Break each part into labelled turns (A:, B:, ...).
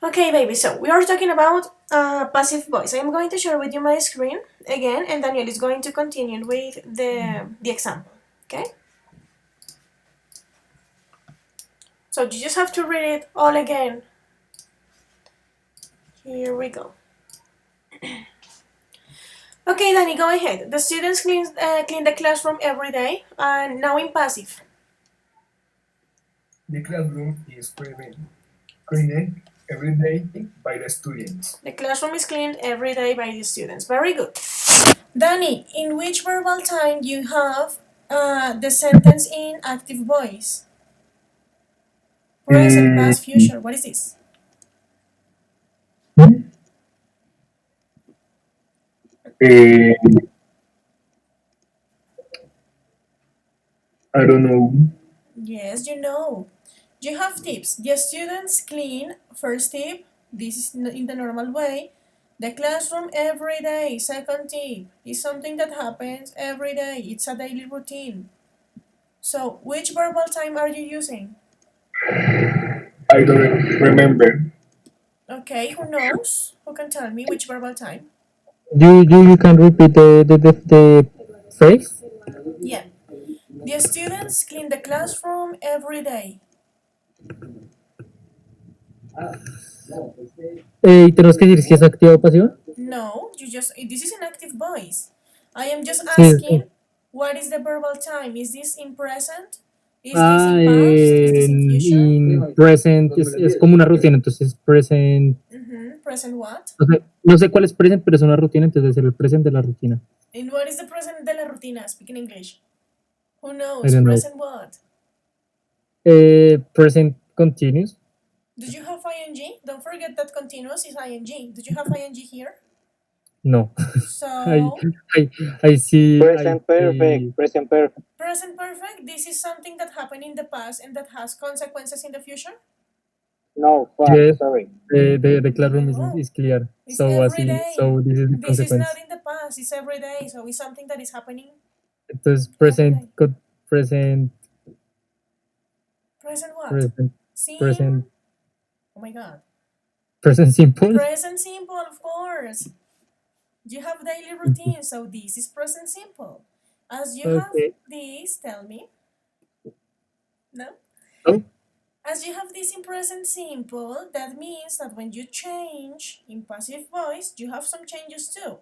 A: Okay, baby, so we are talking about passive voice. I am going to share with you my screen again, and Daniel is going to continue with the example. Okay? So you just have to read it all again. Here we go. Okay, Danny, go ahead. The students clean the classroom every day, and now in passive.
B: The classroom is cleaned every day by the students.
A: The classroom is cleaned every day by the students. Very good. Danny, in which verbal time you have the sentence in active voice? Present,
B: Mm,
A: past, future. What is this?
B: eh, I don't know.
A: Yes, you know. You have tips. The students clean, first tip, this is in the normal way. The classroom every day, second tip, is something that happens every day. It's a daily routine. So, which verbal time are you using?
B: I don't remember.
A: Okay, who knows? Who can tell me which verbal time?
C: You can repeat the phrase.
A: Yeah. The students clean the classroom every day.
C: Tenemos que decir si es activa o pasiva.
A: No, you just, this is an active voice. I am just
C: Sí,
A: asking, what is the verbal time? Is this in present? Is this
C: ah,
A: in past? Is this in future?
C: in present es como una rutina, entonces present.
A: Present what?
C: No sé cuál es present, pero es una rutina, entonces debe ser el present de la rutina.
A: And what is the present de la rutina? Speak in English. Who
C: I
A: knows?
C: don't know.
A: Present what?
C: Present continuous.
A: Did you have ing? Don't forget that continuous is ing. Did you have ing here?
C: No. I,
A: So,
C: I, I see.
D: Present perfect. Present perfect.
A: present perfect, this is something that happened in the past and that has consequences in the future?
D: No, fuck.
C: Yes,
D: Sorry.
C: the classroom
A: No.
C: is clear.
A: It's
C: So
A: every
C: así,
A: day.
C: so this is the
A: This is not
C: consequence.
A: in the past, it's every day. So it's something that is happening
C: Entonces
A: every
C: present,
A: day.
C: present,
A: Present what?
C: present,
A: Sim.
C: present,
A: Oh my god.
C: present simple.
A: Present simple, of course. You have daily routine, so this is present simple. As you have
C: Okay.
A: this, tell me. No?
C: Oh,
A: As you have this in present simple, that means that when you change in passive voice, you have some changes too.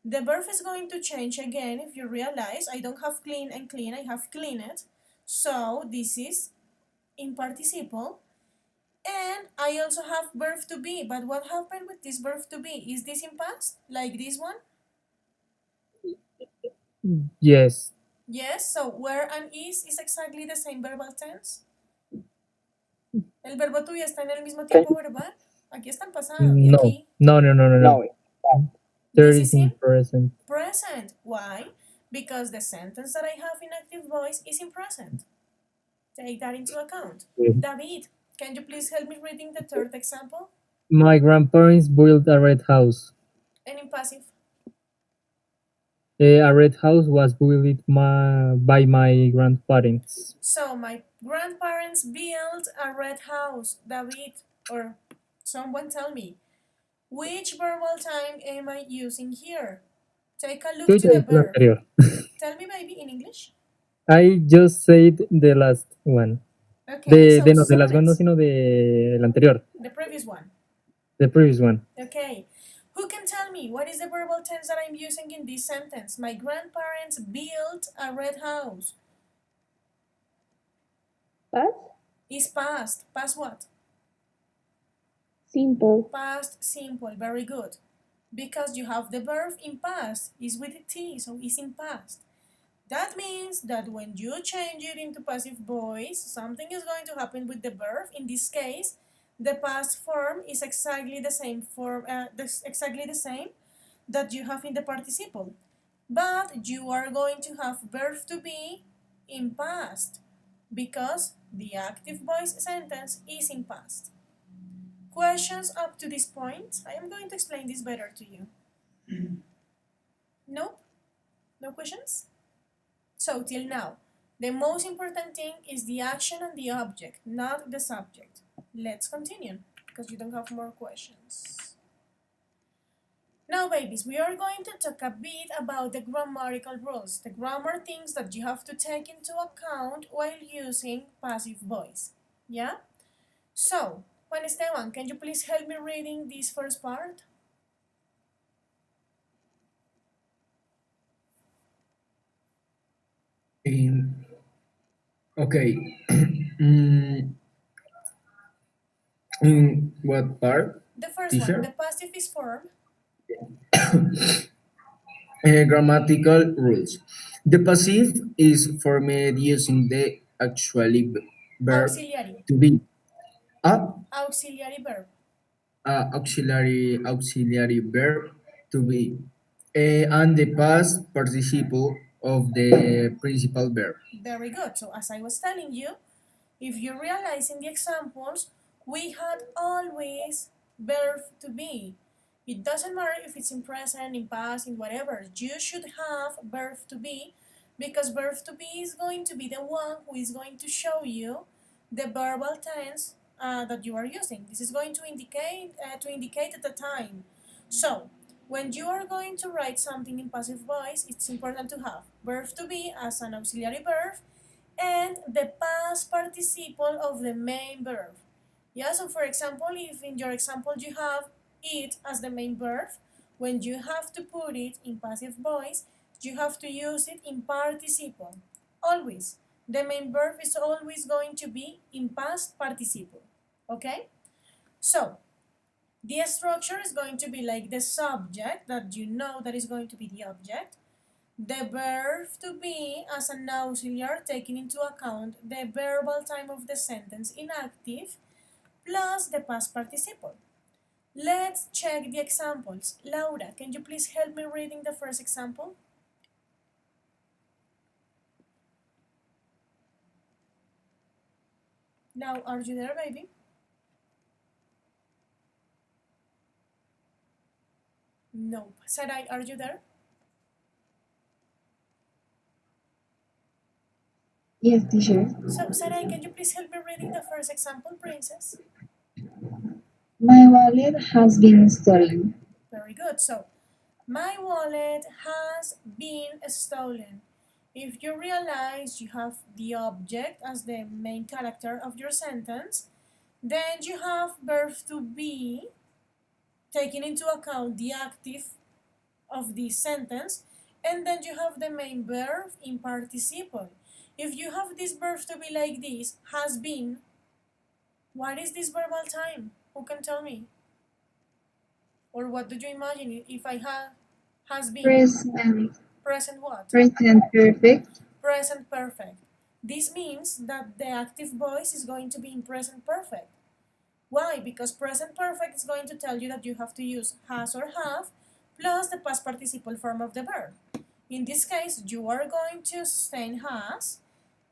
A: The verb is going to change again if you realize I don't have clean and clean, I have cleaned. So this is in participle. And I also have verb to be, but what happened with this verb to be? Is this in past, like this one?
C: yes.
A: Yes, so where and is exactly the same verbal tense. El verbo to be está en el mismo
D: Can
A: tiempo verbal. Aquí está en pasado y
C: No,
A: aquí.
C: no, no, no, no, no.
D: no.
C: There
A: This
C: is
A: is
C: in
A: in
C: present.
A: present. Why? Because the sentence that I have in active voice is in present. Take that into account. David, can you please help me reading the third example?
C: My grandparents built a red house.
A: And in passive.
C: A red house was built by my grandparents.
A: So my grandparents built a red house. David, or someone tell me, which verbal time am I using here? Take a
C: Yo
A: look to
C: ya
A: the
C: dije lo
A: verb.
C: anterior.
A: Tell me, baby, in English.
C: I just said the last one.
A: Okay, so
C: No, the last one no,
A: students,
C: sino de el anterior.
A: the previous one.
C: The previous one.
A: Okay, who can tell me what is the verbal tense that I'm using in this sentence? My grandparents built a red house.
E: Past
A: Is past. Past what?
E: simple.
A: Past simple. Very good. Because you have the verb in past. Is with T, so it's in past. That means that when you change it into passive voice, something is going to happen with the verb. In this case, the past form is exactly the same form, exactly the same that you have in the participle. But you are going to have verb to be in past because the active voice sentence is in past. Questions up to this point? I am going to explain this better to you. Nope? No questions? So, till now, the most important thing is the action and the object, not the subject. Let's continue. because you don't have more questions. Now, babies, we are going to talk a bit about the grammatical rules, the grammar things that you have to take into account while using passive voice. Yeah? So, Juan Esteban, can you please help me reading this first part?
B: Okay. Mm, in what part,
A: The first one, the
B: teacher?
A: passive is form.
B: Grammatical rules. The passive is formed using the actually verb
A: Auxiliary.
B: to be. A
A: Auxiliary verb.
B: auxiliary verb to be. And the past participle of the principal verb.
A: Very good. So as I was telling you, if you realize in the examples, we had always verb to be. It doesn't matter if it's in present, in past, in whatever. You should have verb to be because verb to be is going to be the one who is going to show you the verbal tense that you are using. This is going to indicate at the time. So when you are going to write something in passive voice, it's important to have verb to be as an auxiliary verb and the past participle of the main verb. Yeah, so for example, if in your example you have it as the main verb, when you have to put it in passive voice, you have to use it in participle. Always. The main verb is always going to be in past participle. Okay? So, the structure is going to be like the subject that you know that is going to be the object, the verb to be as an auxiliary taking into account the verbal time of the sentence in active plus the past participle. Let's check the examples. Laura, can you please help me reading the first example? Now, are you there, baby? No. Sarai, are you there?
E: Yes, teacher.
A: So, Sarai, can you please help me reading the first example, princess?
E: My wallet has been stolen.
A: Very good. So, my wallet has been stolen. If you realize you have the object as the main character of your sentence, then you have verb to be taking into account the active of this sentence, and then you have the main verb in participle. If you have this verb to be like this, has been, what is this verbal time? Who can tell me? Or what do you imagine if I have has been?
E: Present.
A: Present what?
E: Present perfect.
A: Present perfect. This means that the active voice is going to be in present perfect. Why? Because present perfect is going to tell you that you have to use has or have plus the past participle form of the verb. In this case, you are going to sustain has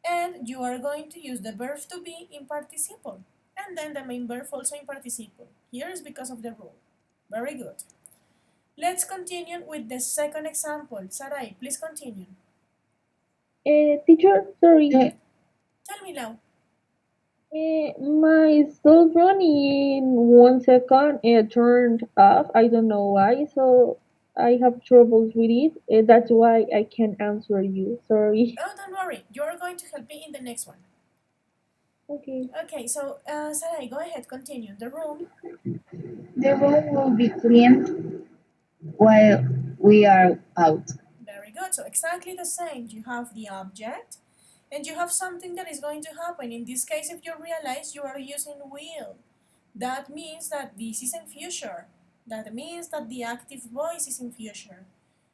A: and you are going to use the verb to be in participle and then the main verb also in participle. Here is because of the rule. Very good. Let's continue with the second example. Sarai, please continue.
F: Teacher, sorry.
A: Tell me now.
F: My cell phone in 1 second turned off. I don't know why, so I have troubles with it. That's why I can't answer you. Sorry.
A: Oh, don't worry. You're going to help me in the next one.
F: Okay.
A: Okay, so Sarai, go ahead, continue. The room.
E: The room will be cleaned while we are out.
A: Very good. So exactly the same. You have the object and you have something that is going to happen. In this case, if you realize you are using will, that means that this is in future. That means that the active voice is in future.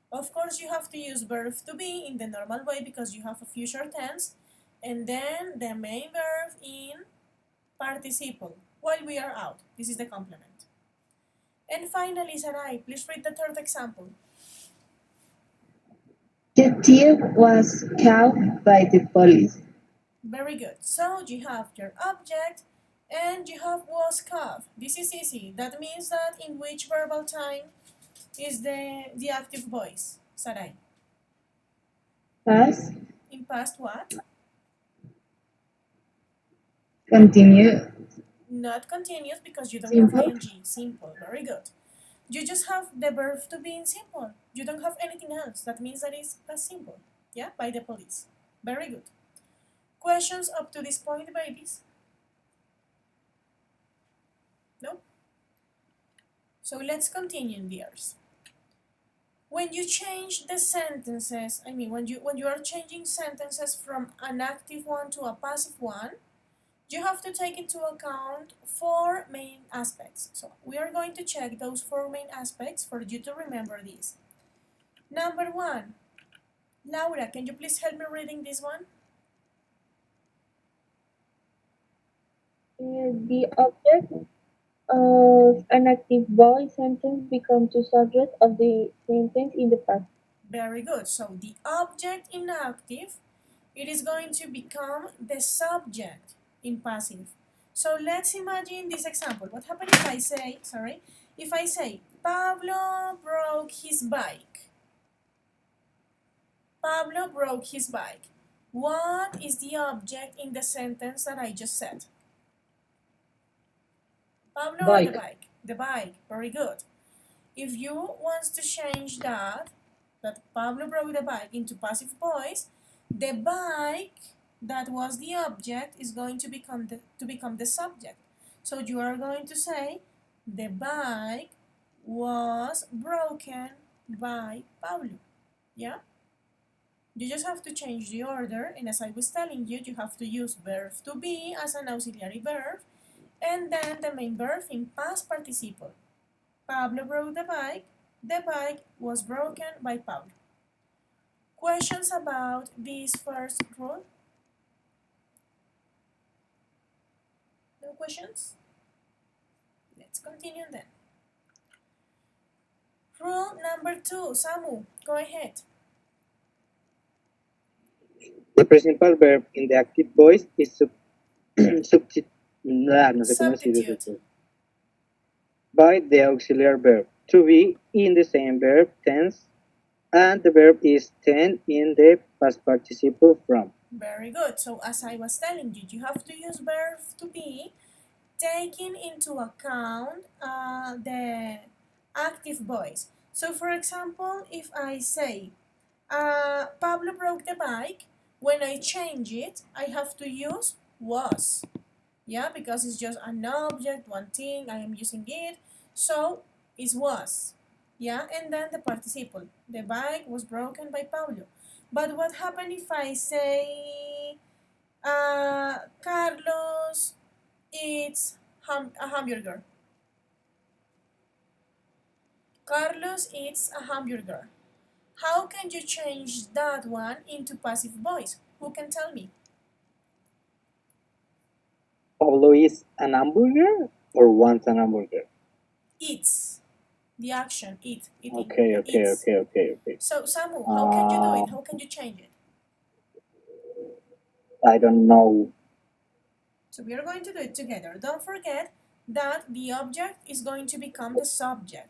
A: Of course, you have to use verb to be in the normal way because you have a future tense, and then the main verb in participle while we are out. This is the complement. And finally, Sarai, please read the third example.
E: The thief was caught by the police.
A: Very good. So you have your object and you have was caught. This is easy. That means that in which verbal time is the active voice, Sarai?
E: Past.
A: In past what?
E: Continue.
A: Not continuous because you don't
E: Simple.
A: have ing. Simple. Very good. You just have the verb to be in simple. You don't have anything else. That means that it's past simple. Yeah, by the police. Very good. Questions up to this point, babies? No? So let's continue, dears. When you change the sentences, when you are changing sentences from an active one to a passive one, you have to take into account four main aspects. So we are going to check those four main aspects for you to remember this. Number one, Laura, can you please help me reading this one?
F: The object of an active voice sentence becomes the subject of the sentence in the past.
A: Very good. So the object in active, it is going to become the subject in passive. So let's imagine this example. What happens if I say, Pablo broke his bike. Pablo broke his bike. What is the object in the sentence that I just said? Pablo or the
B: Bike.
A: bike? The bike. Very good. If you want to change that Pablo broke the bike into passive voice, the bike that was the object is going to become the subject. So you are going to say, the bike was broken by Pablo. Yeah? You just have to change the order, and as I was telling you, you have to use verb to be as an auxiliary verb, and then the main verb in past participle. Pablo broke the bike was broken by Pablo. Questions about this first rule? No questions? Let's continue then. Rule number 2, Samu, go ahead.
D: The principal verb in the active voice is substituted by the auxiliary verb to be in the same verb tense, and the verb is ten in the past participle from.
A: Very good. So as I was telling you, you have to use verb to be taking into account the active voice. So for example, if I say, Pablo broke the bike, when I change it, I have to use was. Yeah, because it's just an object, one thing, I am using it. So it was. Yeah, and then the participle. The bike was broken by Pablo. But what happened if I say, Carlos eats a hamburger? Carlos eats a hamburger. How can you change that one into passive voice? Who can tell me?
D: Pablo is an hamburger or wants an hamburger?
A: Eats. The action, eat, eating.
D: Okay.
A: So, Samu, how can you do it? How can you change it?
D: I don't know.
A: So we are going to do it together. Don't forget that the object is going to become the subject.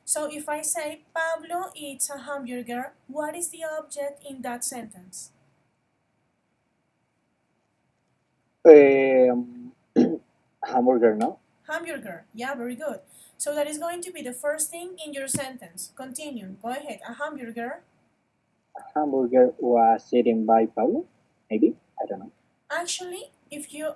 A: So if I say, Pablo eats a hamburger, what is the object in that sentence?
D: Hamburger, no?
A: Hamburger. Yeah, very good. So that is going to be the first thing in your sentence. Continue. Go ahead. A hamburger.
D: Hamburger was eaten by Pablo? Maybe? I don't know.
A: Actually, if you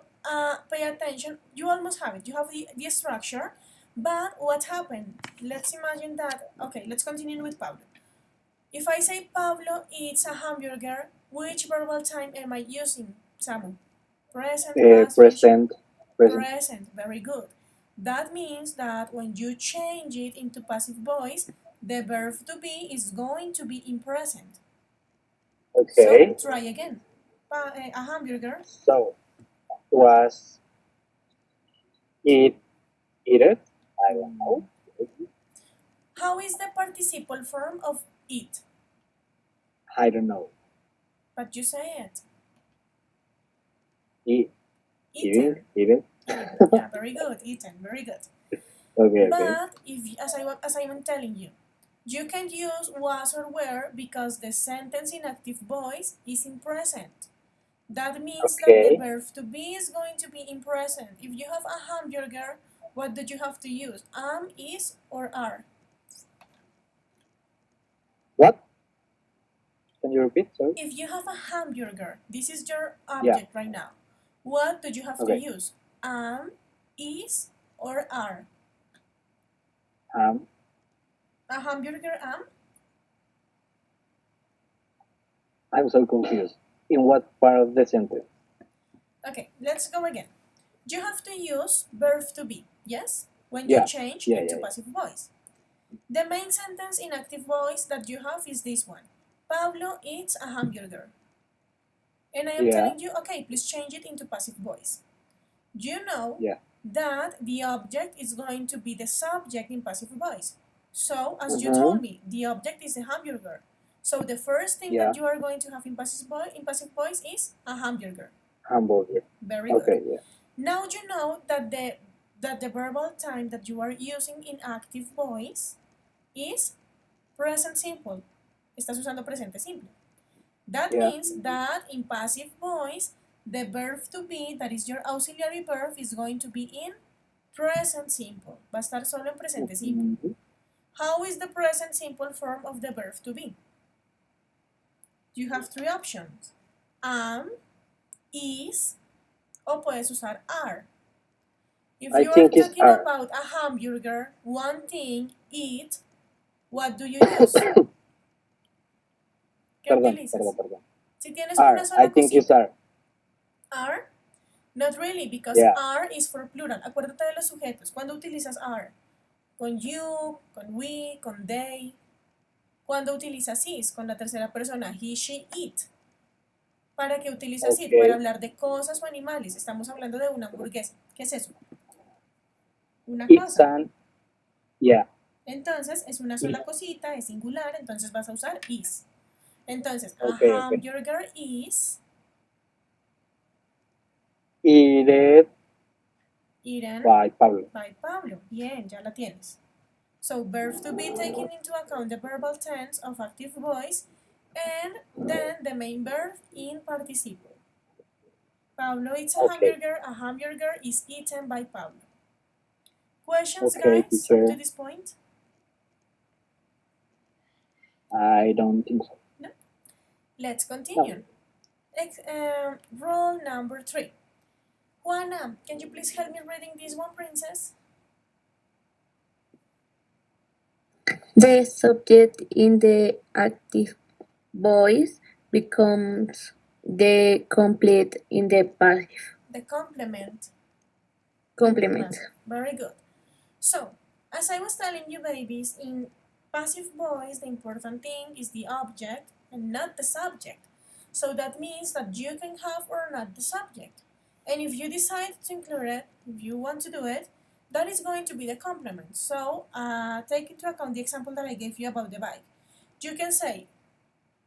A: pay attention, you almost have it. You have the structure. But what happened? Let's imagine that. Okay, let's continue with Pablo. If I say Pablo eats a hamburger, which verbal time am I using, Samu? Present, past,
D: Present.
A: present. Very good. That means that when you change it into passive voice, the verb to be is going to be in present.
D: Okay.
A: So try again. A hamburger.
D: So, was it eaten? I don't know.
A: How is the participle form of eat?
D: I don't know.
A: But you say it.
D: Eaten.
A: Yeah, very good. Eaten. Very good.
D: Okay.
A: But if, as I'm telling you, you can use was or were because the sentence in active voice is in present. That means that the
D: Okay.
A: verb to be is going to be in present. If you have a hamburger, what do you have to use? Am, is, or are?
D: What? Can you repeat? Sorry.
A: If you have a hamburger, this is your
D: Yeah.
A: object right now. What do you have to
D: Okay.
A: use? Am, is, or are?
D: Um,
A: A hamburger am?
D: I'm so confused. In what part of the sentence?
A: Okay, let's go again. You have to use verb to be, yes? When you
D: Yeah.
A: change
D: Yeah.
A: into
D: Yeah.
A: passive voice. The main sentence in active voice that you have is this one. Pablo eats a hamburger. And I am
D: Yeah.
A: telling you, okay, please change it into passive voice. You know
D: Yeah.
A: that the object is going to be the subject in passive voice. So, as you
D: Mm-hmm.
A: told me, the object is a hamburger. So the first thing
D: Yeah.
A: that you are going to have in passive voice is a hamburger.
D: Hamburger.
A: Very good.
D: Okay. Yeah.
A: Now you know that the verbal time that you are using in active voice is present simple. Estás usando presente simple. That
D: Yeah.
A: means that in passive voice, the verb to be, that is your auxiliary verb, is going to be in present simple. Va a estar solo en presente simple.
D: Mm-hmm.
A: How is the present simple form of the verb to be? You have three options. Am, is, o puedes usar are. If
D: I
A: you are
D: think it's
A: talking
D: R.
A: about a hamburger, one thing, eat, what do you use? ¿Qué
D: Perdón.
A: utilizas?
D: Perdón.
A: Si tienes
D: R.
A: una
D: I
A: sola
D: think it's
A: cosita,
D: R.
A: are, not really, because
D: Yeah.
A: are is for plural. Acuérdate de los sujetos. ¿Cuándo utilizas are? Con you, con we, con they. ¿Cuándo utilizas is? Con la tercera persona, he, she, it. ¿Para qué utilizas it? Para
D: Okay.
A: hablar de cosas o animales. Estamos hablando de una hamburguesa. ¿Qué es eso? Una
D: It's
A: cosa.
D: an. Yeah.
A: Entonces, es una sola cosita, es singular, entonces vas a usar is. Entonces, a
D: Okay. Okay.
A: hamburger is
D: Eaten
A: eaten
D: by Pablo.
A: by Pablo. Bien, ya la tienes. So, verb to be taking into account the verbal tense of active voice and then the main verb in participle. Pablo eats a
D: Okay.
A: hamburger. A hamburger is eaten by Pablo. Questions,
D: Okay,
A: guys, up to
D: teacher.
A: this point?
D: I don't think so.
A: No? Let's continue. Rule number 3. Juana, can you please help me reading this one, princess?
E: The subject in the active voice becomes the complete in the passive.
A: The complement.
E: Complement.
A: Very good. So, as I was telling you, babies, in passive voice, the important thing is the object and not the subject. So that means that you can have or not the subject. And if you decide to include it, if you want to do it, that is going to be the complement. So take into account the example that I gave you about the bike. You can say,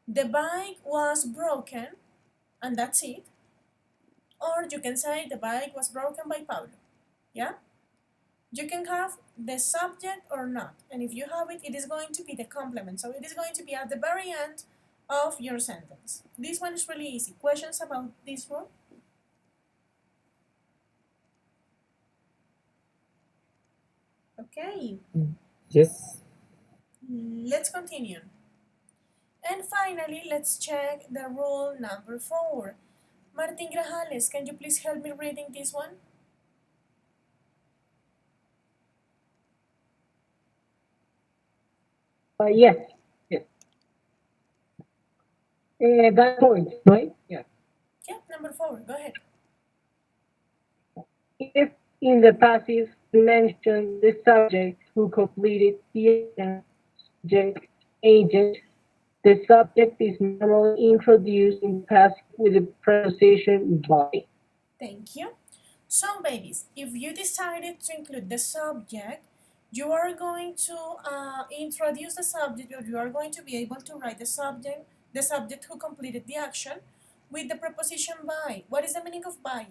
A: the bike was broken, and that's it. Or you can say, the bike was broken by Pablo. Yeah? You can have the subject or not. And if you have it, it is going to be the complement. So it is going to be at the very end of your sentence. This one is really easy. Questions about this one? Okay,
C: Yes.
A: let's continue. And finally, let's check the rule number 4. Martin Grajales, can you please help me reading this one?
G: Yes. Yes. That point, right? Yeah.
A: Yeah, number 4, go ahead.
G: If in the passive mention the subject who completed the action, subject, agent, the subject is normally introduced in passive with the preposition by.
A: Thank you. So, babies, if you decided to include the subject, you are going to introduce the subject, or you are going to be able to write the subject who completed the action, with the preposition by. What is the meaning of by?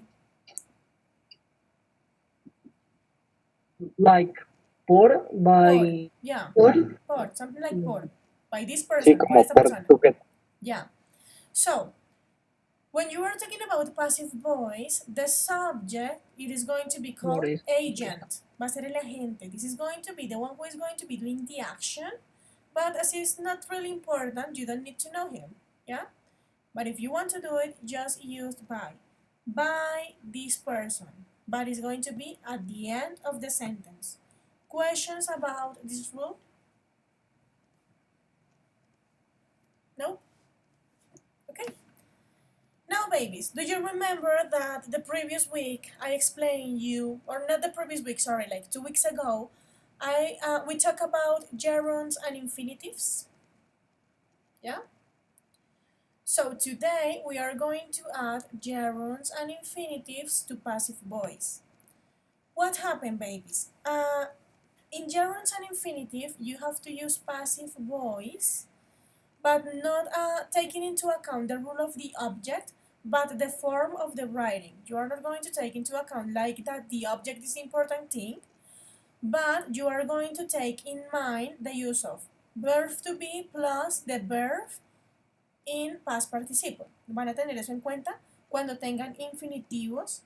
G: Like por, by.
A: Yeah,
E: Por.
A: por, something like por. By this
D: Sí,
A: person, por
D: como
A: esta
D: por
A: persona.
D: sujeto.
A: Yeah. So, When you are talking about passive voice, the subject, it is going to be called
G: What is
A: agent. Va a ser el agente. This is going to be the one who is going to be doing the action, but as it's not really important, you don't need to know him, yeah? But if you want to do it, just use by. By this person. But it's going to be at the end of the sentence. Questions about this rule? No? Okay. Now, babies, do you remember that the previous week I explained you, or not the previous week, sorry, like 2 weeks ago, we talked about gerunds and infinitives? Yeah? So today we are going to add gerunds and infinitives to passive voice. What happened, babies? In gerunds and infinitive, you have to use passive voice, but not taking into account the rule of the object, but the form of the writing. You are not going to take into account like that the object is the important thing, but you are going to take in mind the use of verb to be plus the verb in past participle. Van a tener eso en cuenta cuando tengan infinitivos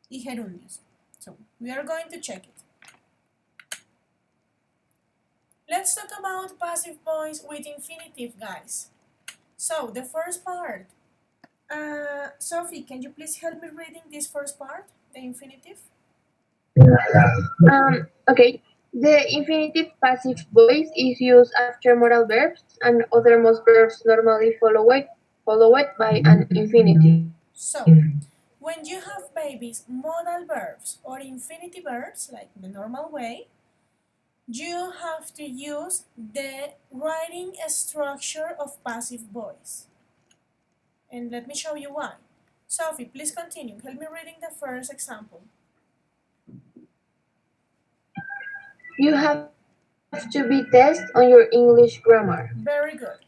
A: y gerundios. So we are going to check it. Let's talk about passive voice with infinitive, guys. So the first part. Sophie, can you please help me reading this first part, the infinitive?
F: Okay. The infinitive passive voice is used after modal verbs, and other most verbs normally followed by an infinitive.
A: So, when you have babies, modal verbs or infinitive verbs, like the normal way, you have to use the writing structure of passive voice. And let me show you why. Sophie, please continue. Help me reading the first example.
F: You have to be tested on your English grammar.
A: Very good.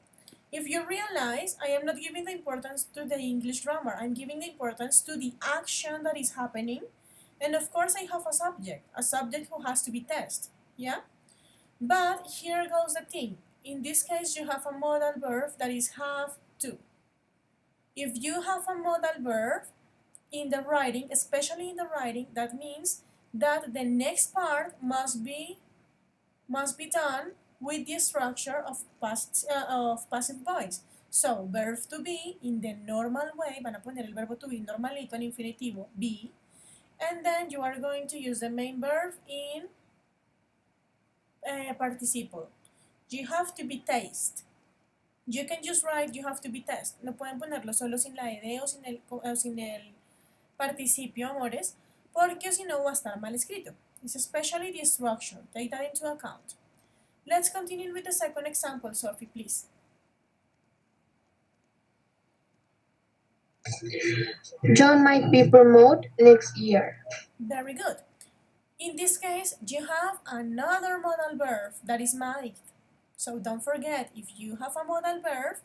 A: If you realize, I am not giving the importance to the English grammar. I'm giving the importance to the action that is happening. And of course, I have a subject who has to be tested. Yeah? But here goes the thing. In this case, you have a modal verb that is have to. If you have a modal verb in the writing, especially in the writing, that means that the next part must be done with the structure of passive voice. So, verb to be in the normal way, van a poner el verbo to be normalito en infinitivo, be, and then you are going to use the main verb in participle. You have to be taste. You can just write you have to be test. No pueden ponerlo solo sin la ed o sin el participio, amores, porque si no va a estar mal escrito. It's especially the structure. Take that into account. Let's continue with the second example, Sophie, please.
F: John might be promoted next year.
A: Very good. In this case, you have another modal verb that is might. So don't forget, if you have a modal verb,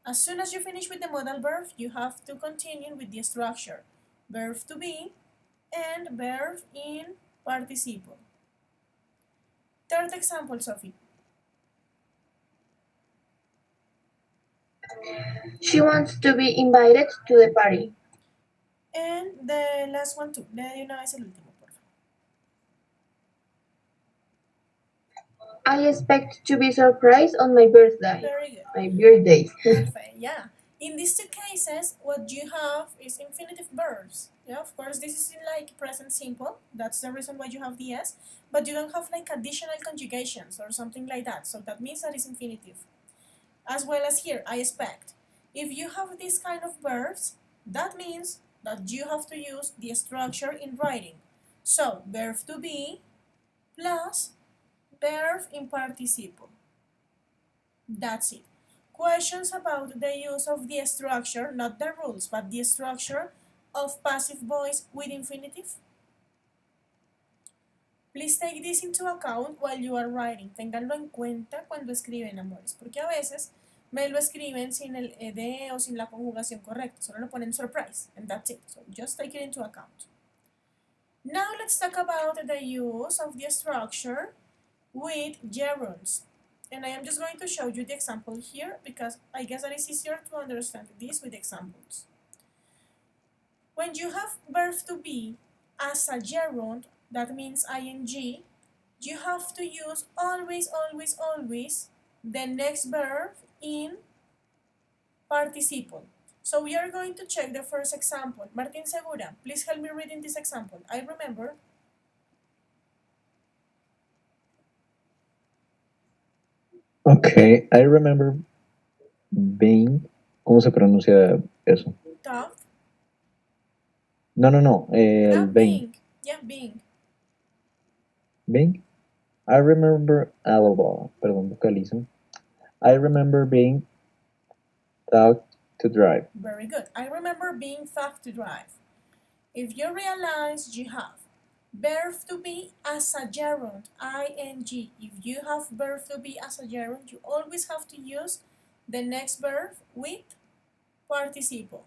A: as soon as you finish with the modal verb, you have to continue with the structure. Verb to be and verb in participle. Third example, Sophie.
F: She wants to be invited to the party.
A: And the last one too. De una vez el último, por favor.
F: I expect to be surprised on my birthday.
A: Very good.
F: My birthday.
A: Perfect, yeah. In these two cases, what you have is infinitive verbs. Yeah, of course, this is in like present simple. That's the reason why you have the S. But you don't have like additional conjugations or something like that. So that means that it's infinitive. As well as here, I expect. If you have this kind of verbs, that means that you have to use the structure in writing. So, verb to be plus verb in participle. That's it. Questions about the use of the structure, not the rules, but the structure of passive voice with infinitive? Please take this into account while you are writing. Ténganlo en cuenta cuando escriben, amores, porque a veces me lo escriben sin el ed o sin la conjugación correcta. Solo lo ponen surprise, and that's it. So just take it into account. Now let's talk about the use of the structure with gerunds. And I am just going to show you the example here because I guess that it's easier to understand this with examples. When you have verb to be as a gerund, that means ing, you have to use always, always, always the next verb in participle. So we are going to check the first example. Martin Segura, please help me reading this example. I remember.
H: Okay, I remember being. ¿Cómo se pronuncia eso?
A: Tough.
H: No, el being.
A: Being. Yeah, being.
H: Being? I remember. Perdón, vocalizo. I remember being taught to drive.
A: Very good. I remember being taught to drive. If you realize you have verb to be as a gerund, ing. If you have verb to be as a gerund, you always have to use the next verb with participle.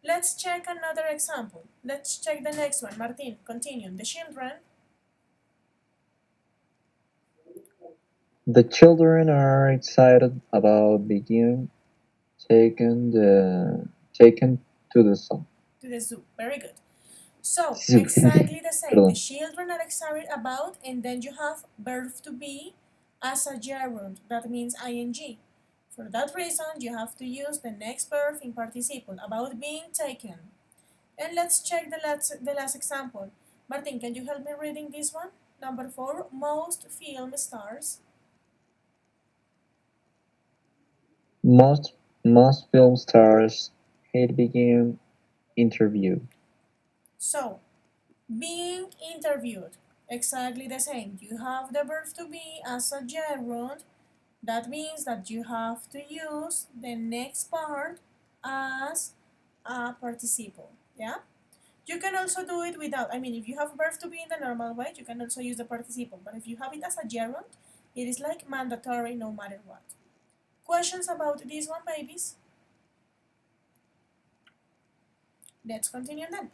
A: Let's check another example. Let's check the next one. Martin, continue. The children.
H: The children are excited about being taken to the zoo.
A: To the zoo. Very good. So,
H: Zoo.
A: exactly the same. The
H: Perdón.
A: children are excited about, and then you have verb to be as a gerund. That means ing. For that reason, you have to use the next verb in participle, about being taken. And let's check the last example. Martin, can you help me reading this one? Number 4, most film stars.
H: Most film stars hate being interviewed.
A: So, being interviewed, exactly the same. You have the verb to be as a gerund. That means that you have to use the next part as a participle. Yeah? You can also do it without. I mean, if you have verb to be in the normal way, you can also use the participle. But if you have it as a gerund, it is like mandatory no matter what. Questions about this one, babies? Let's continue then.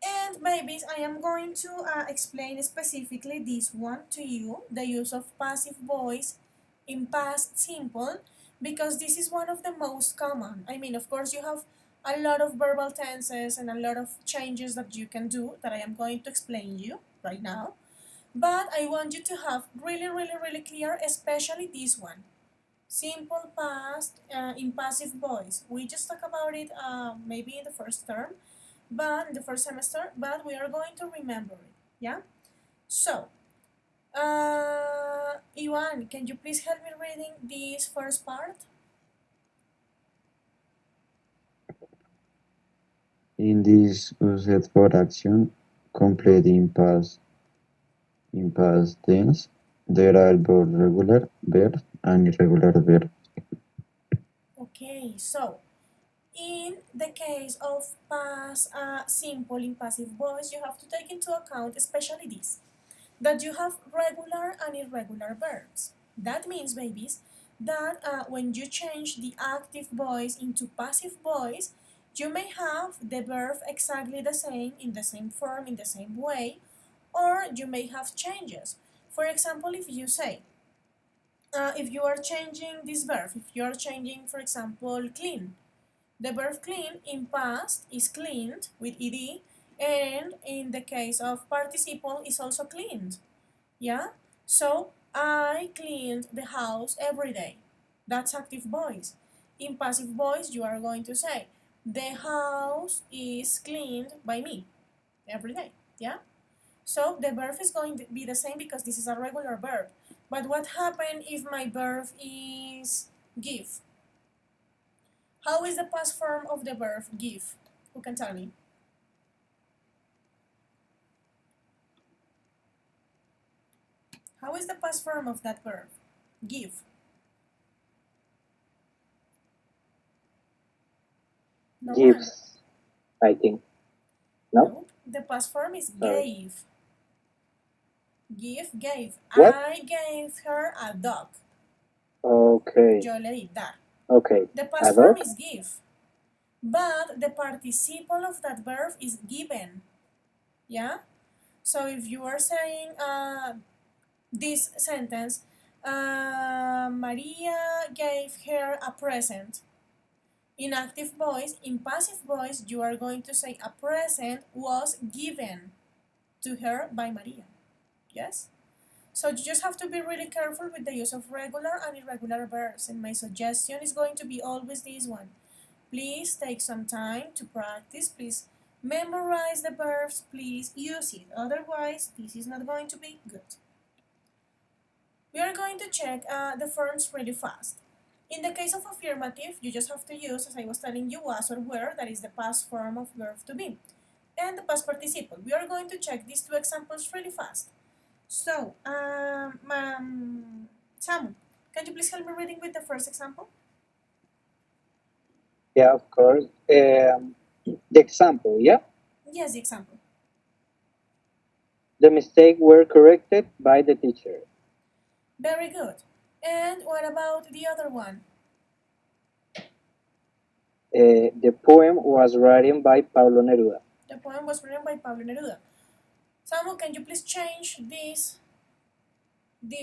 A: And babies, I am going to explain specifically this one to you, the use of passive voice in past simple, because this is one of the most common. I mean, of course, you have a lot of verbal tenses and a lot of changes that you can do that I am going to explain you right now. But I want you to have really, really, really clear, especially this one. Simple past in passive voice. We just talked about it maybe in the first term, but in the first semester, but we are going to remember it. Yeah? So, Iwan, can you please help me reading this first part?
I: In this used for action complete in past tense, there are both regular verbs and irregular verbs.
A: Okay, so in the case of past simple in passive voice, you have to take into account especially this, that you have regular and irregular verbs. That means, babies, that when you change the active voice into passive voice, you may have the verb exactly the same, in the same form, in the same way, or you may have changes. For example, if you say, if you are changing this verb, if you are changing, for example, clean, the verb clean in past is cleaned with ed, and in the case of participle is also cleaned. Yeah? So, I cleaned the house every day. That's active voice. In passive voice, you are going to say, the house is cleaned by me every day. Yeah? So, the verb is going to be the same because this is a regular verb. But what happens if my verb is give? How is the past form of the verb give? Who can tell me? How is the past form of that verb? Give. No one.
D: Gives, I think. No?
A: No. The past form is
D: Sorry.
A: gave. Give, gave.
D: What?
A: I gave her a dog.
D: Okay.
A: Yo le di dar.
D: Okay.
A: The
D: A
A: past form
D: dog?
A: is give. But the participle of that verb is given. Yeah? So if you are saying this sentence, Maria gave her a present. In active voice, in passive voice, you are going to say a present was given to her by Maria. Yes? So you just have to be really careful with the use of regular and irregular verbs, and my suggestion is going to be always this one. Please take some time to practice. Please memorize the verbs. Please use it. Otherwise, this is not going to be good. We are going to check the forms really fast. In the case of affirmative, you just have to use, as I was telling you, was or were, that is the past form of verb to be, and the past participle. We are going to check these two examples really fast. So, Samu, can you please help me reading with the first example?
D: Yeah, of course. The example, yeah?
A: Yes, the example.
D: The mistakes were corrected by the teacher.
A: Very good. And what about the other one?
D: The poem was written by Pablo Neruda.
A: The poem was written by Pablo Neruda. Samu, can you please change this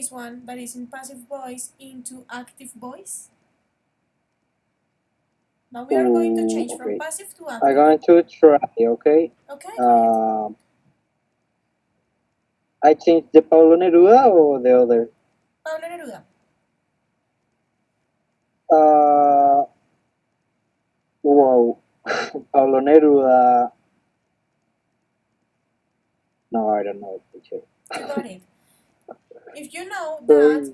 A: one that is in passive voice into active voice? Now we are going to change from
D: Okay.
A: passive to
D: I'm
A: active.
D: going to try, okay?
A: Okay, go ahead.
D: I changed the Pablo Neruda or the other?
A: Pablo Neruda.
D: Wow. Pablo Neruda. No, I don't know, teacher.
A: You got it. If you know that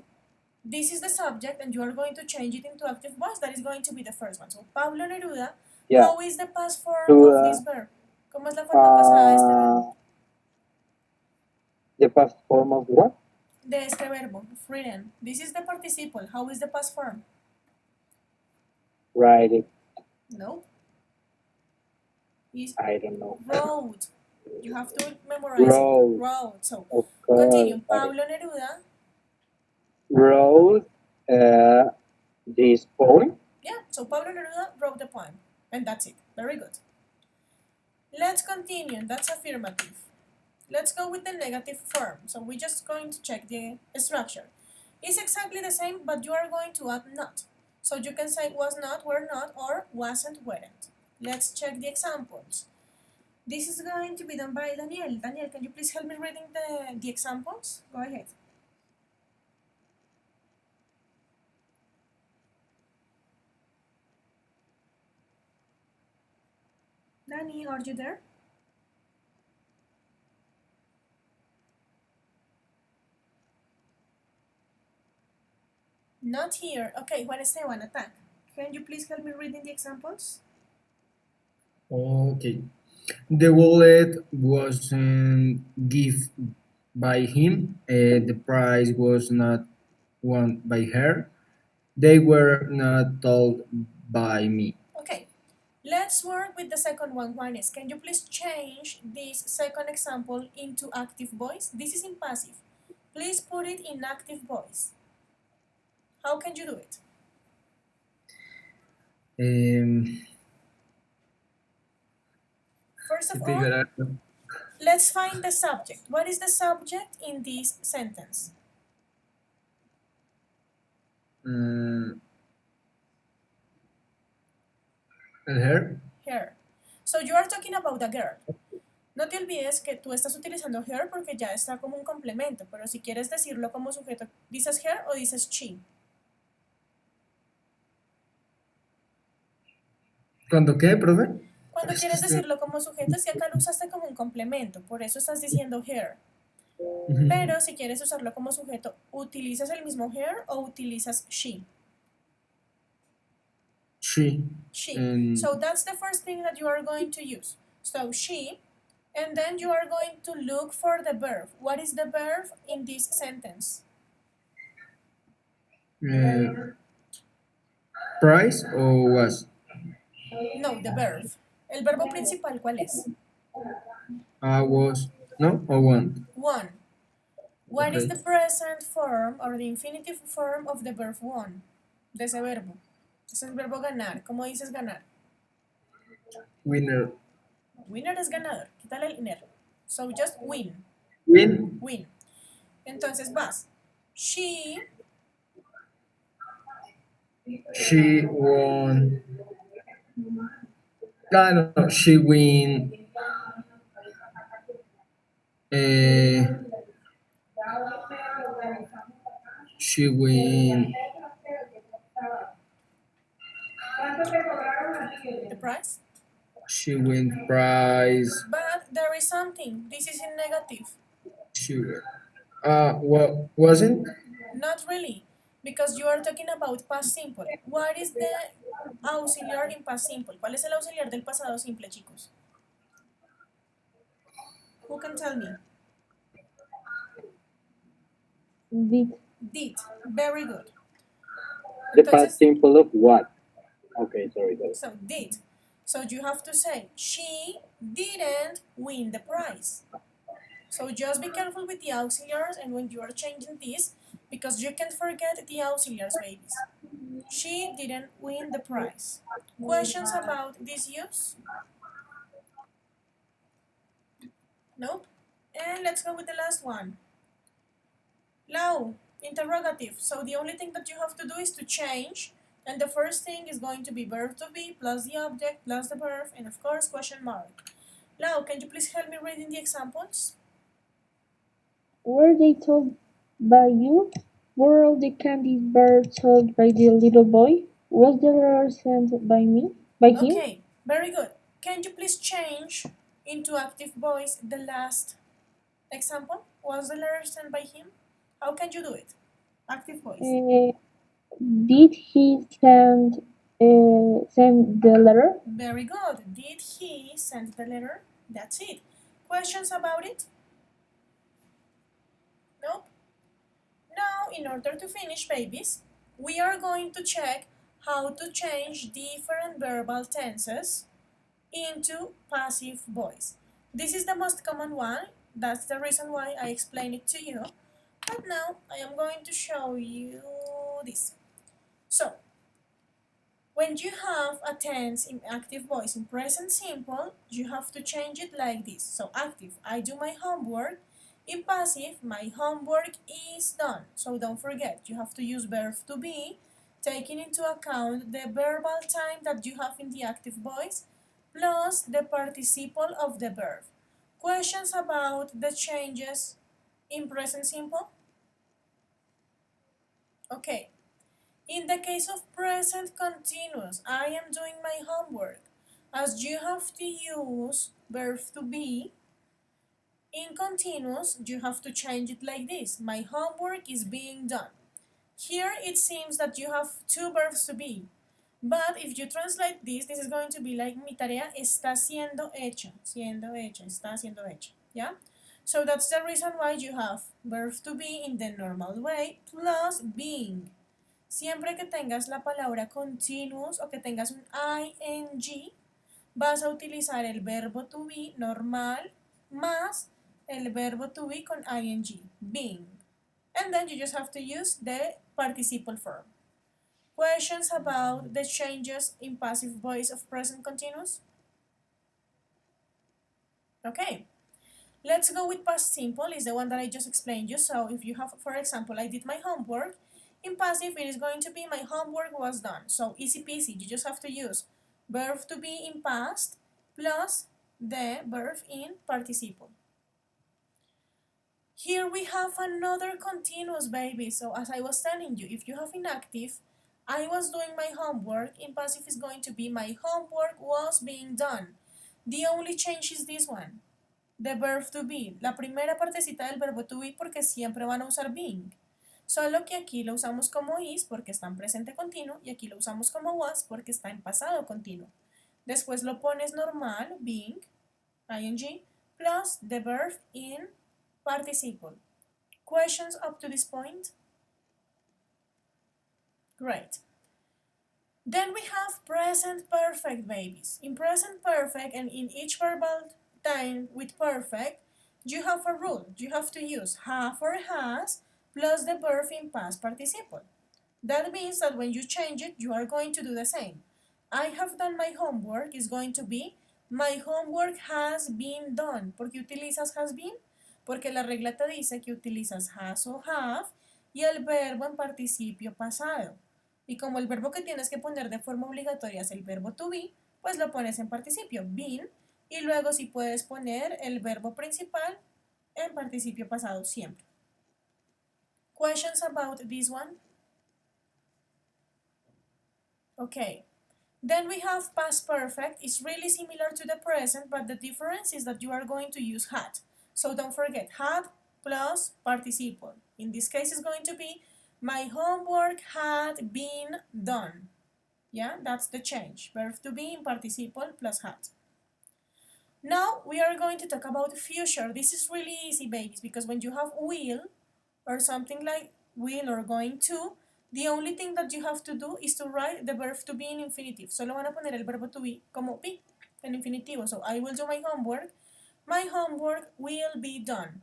A: this is the subject and you are going to change it into active voice, that is going to be the first one. So, Pablo Neruda,
D: Yeah.
A: how is the past form of this verb? ¿Cómo es la forma pasada de este verbo?
D: The past form of what?
A: De este verbo, written. This is the participle. How is the past form?
D: Right.
A: No. Is
D: I don't know.
A: wrote. You have to memorize
D: Wrote.
A: it. Wrote. So,
D: Of
A: continue.
D: course.
A: Pablo Neruda
D: Wrote this poem.
A: Yeah, so Pablo Neruda wrote the poem. And that's it. Very good. Let's continue. That's affirmative. Let's go with the negative form. So we're just going to check the structure. It's exactly the same, but you are going to add not. So you can say was not, were not, or wasn't, weren't. Let's check the examples. This is going to be done by Daniel. Daniel, can you please help me reading the examples? Go ahead. Danny, are you there? Not here. Okay, Juan Esteban, attack. Can you please help me reading the examples?
B: Okay. The wallet wasn't given by him. The prize was not won by her. They were not told by me.
A: Okay, let's work with the second one, Juanes. Can you please change this second example into active voice? This is in passive. Please put it in active voice. How can you do it? First of all, let's find the subject. What is the subject in this sentence?
B: Her?
A: Her. So you are talking about a girl. No te olvides que tú estás utilizando her porque ya está como un complemento, pero si quieres decirlo como sujeto, ¿dices her o dices she?
B: ¿Cuándo qué, profe?
A: Cuando quieres decirlo como sujeto, si acá lo usaste como un complemento, por eso estás diciendo her. Pero si quieres usarlo como sujeto, ¿utilizas el mismo her o utilizas she?
B: She.
A: She. So that's the first thing that you are going to use. So she, and then you are going to look for the verb. What is the verb in this sentence?
B: Price or was?
A: No, the verb. El verbo principal, ¿cuál es?
B: Was. No, or want?
A: Won. What is the present form or the infinitive form of the verb won? De ese verbo. Ese es el verbo ganar. ¿Cómo dices ganar?
B: Winner.
A: Winner es ganador. Quítale el iner. So just win.
B: Win.
A: Win. Entonces vas.
B: She won No, she win. Uh, she win.
A: The price?
B: She win prize.
A: But there is something. This is in negative.
B: She. What wasn't?
A: Not really, because you are talking about past simple. What is the auxiliar in past simple? ¿Cuál es el auxiliar del pasado simple, chicos? Who can tell me?
F: Did.
A: Did. Very good.
D: The past
A: Entonces,
D: simple of what? Okay, sorry.
A: so did. So you have to say, she didn't win the prize. So just be careful with the auxiliars and when you are changing this, because you can forget the auxiliars, babies. She didn't win the prize. Questions about this use? Nope. And let's go with the last one. Now, interrogative. So the only thing that you have to do is to change. And the first thing is going to be verb to be plus the object plus the verb and of course question mark. Now, can you please help me reading the examples?
F: Were they told by you? Were all the candies bars told by the little boy? Was the letter sent by me? By him?
A: Okay, very good. Can you please change into active voice the last example? Was the letter sent by him? How can you do it? Active voice.
F: Did he send the letter?
A: Very good. Did he send the letter? That's it. Questions about it? Nope. Now, in order to finish, babies, we are going to check how to change different verbal tenses into passive voice. This is the most common one. That's the reason why I explain it to you. But now I am going to show you this. So, when you have a tense in active voice in present simple, you have to change it like this. So active, I do my homework. In passive, my homework is done. So don't forget, you have to use verb to be, taking into account the verbal time that you have in the active voice, plus the participle of the verb. Questions about the changes in present simple? Okay. In the case of present continuous, I am doing my homework. As you have to use verb to be, in continuous, you have to change it like this. My homework is being done. Here it seems that you have two verbs to be. But if you translate this is going to be like mi tarea está siendo hecha. Está siendo hecha. Yeah? So that's the reason why you have verb to be in the normal way plus being. Siempre que tengas la palabra continuous o que tengas un ing, vas a utilizar el verbo to be normal más el verbo to be con ing, being. And then you just have to use the participle form. Questions about the changes in passive voice of present continuous? Okay. Let's go with past simple, is the one that I just explained you. So if you have, for example, I did my homework, in passive it is going to be my homework was done. So easy peasy, you just have to use verb to be in past plus the verb in participle. Here we have another continuous, baby. So as I was telling you, if you have inactive, I was doing my homework, in passive is going to be my homework was being done. The only change is this one. The verb to be, la primera partecita del verbo to be porque siempre van a usar being. Solo que aquí lo usamos como is porque está en presente continuo y aquí lo usamos como was porque está en pasado continuo. Después lo pones normal, being, ing, plus the verb in participle. Questions up to this point? Great. Then we have present perfect, babies. In present perfect and in each verbal time with perfect, you have a rule. You have to use have or has plus the verb in past participle. That means that when you change it, you are going to do the same. I have done my homework is going to be my homework has been done. ¿Por qué utilizas has been? Porque la regla te dice que utilizas has o have y el verbo en participio pasado. Y como el verbo que tienes que poner de forma obligatoria es el verbo to be, pues lo pones en participio, been, y luego sí puedes poner el verbo principal en participio pasado siempre. Questions about this one? Okay. Then we have past perfect. It's really similar to the present, but the difference is that you are going to use had. So don't forget, had plus participle. In this case, it's going to be, my homework had been done. Yeah, that's the change. Verb to be in participle plus had. Now we are going to talk about future. This is really easy, babies, because when you have will or something like will or going to, the only thing that you have to do is to write the verb to be in infinitive. Solo van a poner el verbo to be como be, en infinitivo. So I will do my homework. My homework will be done.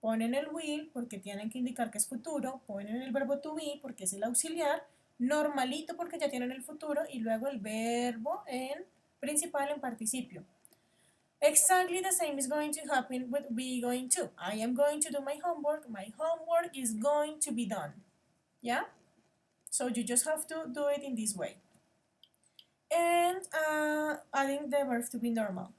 A: Ponen el will porque tienen que indicar que es futuro. Ponen el verbo to be porque es el auxiliar. Normalito porque ya tienen el futuro. Y luego el verbo en principal en participio. Exactly the same is going to happen with be going to. I am going to do my homework. My homework is going to be done. Yeah? So you just have to do it in this way. And adding the verb to be normal.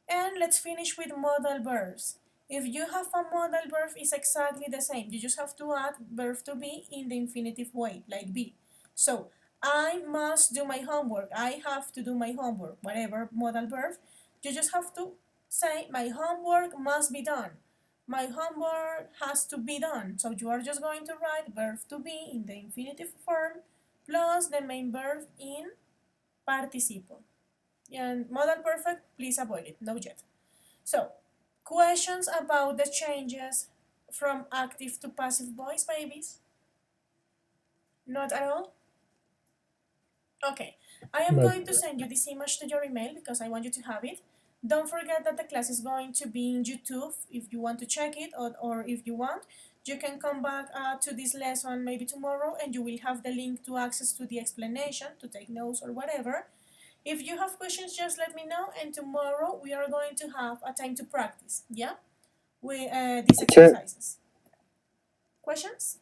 A: And let's finish with modal verbs. If you have a modal verb, it's exactly the same. You just have to add verb to be in the infinitive way, like be. So, I must do my homework. I have to do my homework. Whatever modal verb, you just have to say, my homework must be done. My homework has to be done. So you are just going to write verb to be in the infinitive form plus the main verb in participle. And modal perfect, please avoid it, no yet. So, questions about the changes from active to passive voice, babies? Not at all? Okay, I am going to send you this image to your email because I want you to have it. Don't forget that the class is going to be in YouTube if you want to check it, or if you want, you can come back to this lesson maybe tomorrow and you will have the link to access to the explanation, to take notes or whatever. If you have questions, just let me know, and tomorrow we are going to have a time to practice, yeah? With these exercises. Questions?